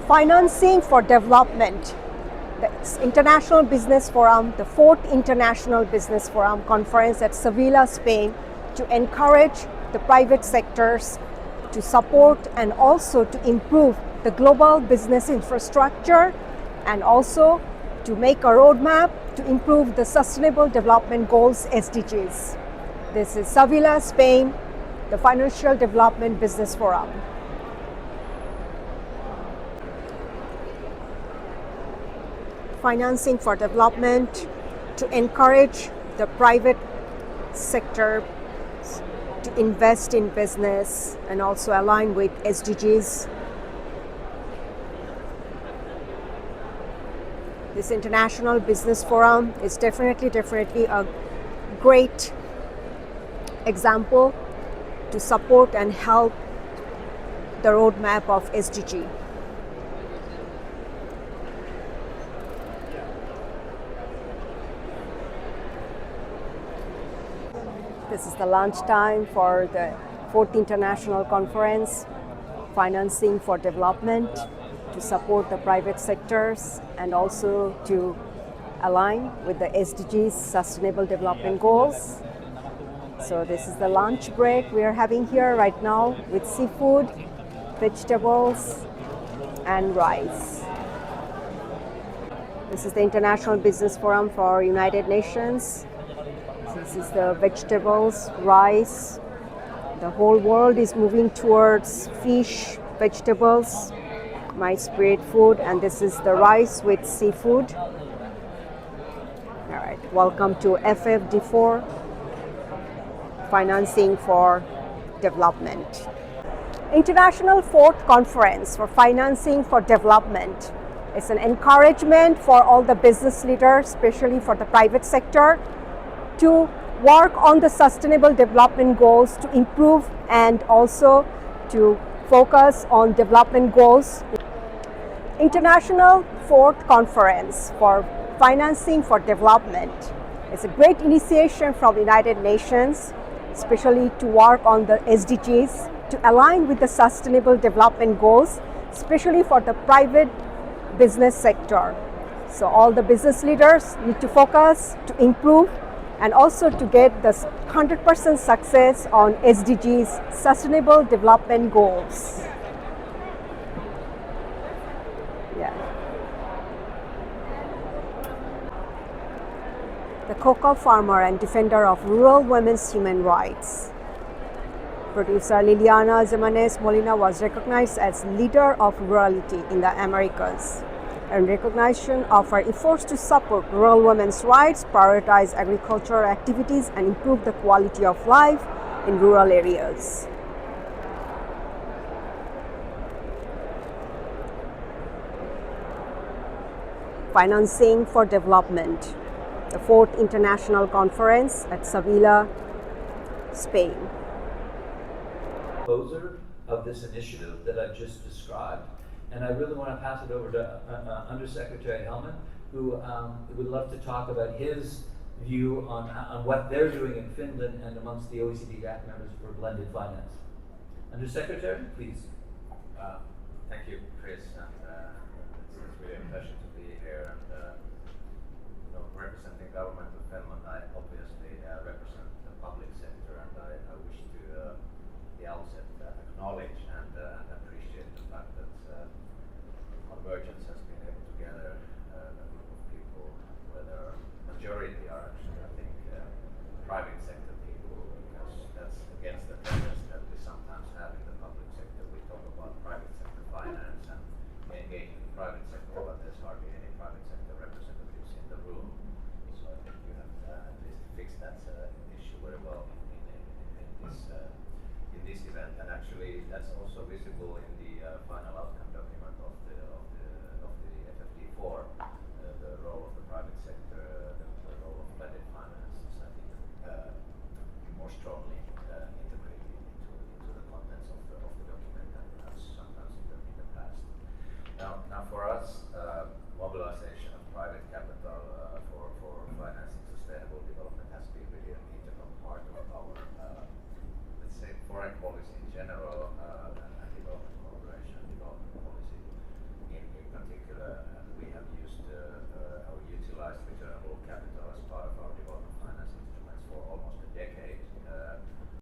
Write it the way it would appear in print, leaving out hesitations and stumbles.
Financing for Development, the International Business Forum, the 4th International Business Forum conference at Sevilla, Spain, to encourage the private sectors to support and also to improve the global business infrastructure, and also to make a roadmap to improve the Sustainable Development Goals SDGs. This is Sevilla, Spain, the Financial Development Business Forum. Financing for development, to encourage the private sector to invest in business and also align with SDGs. This International Business Forum is definitely a great example to support and help the roadmap of SDG. This is the lunch time for the 4th International Conference, Financing for Development, to support the private sectors and also to align with the SDGs, Sustainable Development Goals. So this is the lunch break we are having here right now with seafood, vegetables, and rice. This is the International Business Forum for United Nations. This is the vegetables, rice. The whole world is moving towards fish, vegetables, my spirit food, and this is the rice with seafood. All right, welcome to FFD4, Financing for Development. International 4th Conference for Financing for Development. It's an encouragement for all the business leaders, especially for the private sector, to work on the Sustainable Development Goals to improve and also to focus on development goals. International 4th Conference for Financing for Development is a great initiation from the United Nations, especially to work on the SDGs, to align with the Sustainable Development Goals, especially for the private business sector. So all the business leaders need to focus to improve and also to get the 100% success on SDGs, Sustainable Development Goals. Yeah. The cocoa farmer and defender of rural women's human rights. Producer Liliana Jimenez Molina was recognized as leader of rurality in the Americas, in recognition of her efforts to support rural women's rights, prioritize agricultural activities, and improve the quality of life in rural areas. Financing for Development, the 4th International Conference at Sevilla, Spain. Composer of this initiative that I've just described. And I really want to pass it over to Undersecretary Hellman, who would love to talk about his view on what they're doing in Finland and amongst the OECD GAC members for blended finance. Undersecretary, please. Thank you, Chris. And it's really a pleasure to be here. And representing government of Finland, I obviously represent the public sector, and I wish to the outset acknowledge and appreciate the fact that Convergence has been able to gather a group of people where the majority are actually, I think, private sector people, because that's against the tendency that we sometimes have in the public sector. We talk about private sector finance and engaging the private sector, but there's hardly any private sector representatives in the room. So I think you have at least fixed that issue very well in this event. And actually, that's also visible in the final outcome document of the FFD4, the role of the private sector, the role of blended finance is, I think, more strongly integrated into the contents of the document than perhaps sometimes in the past. Now for us, mobilization of private capital for financing sustainable development has been really an integral part of our, let's say, foreign policy in general.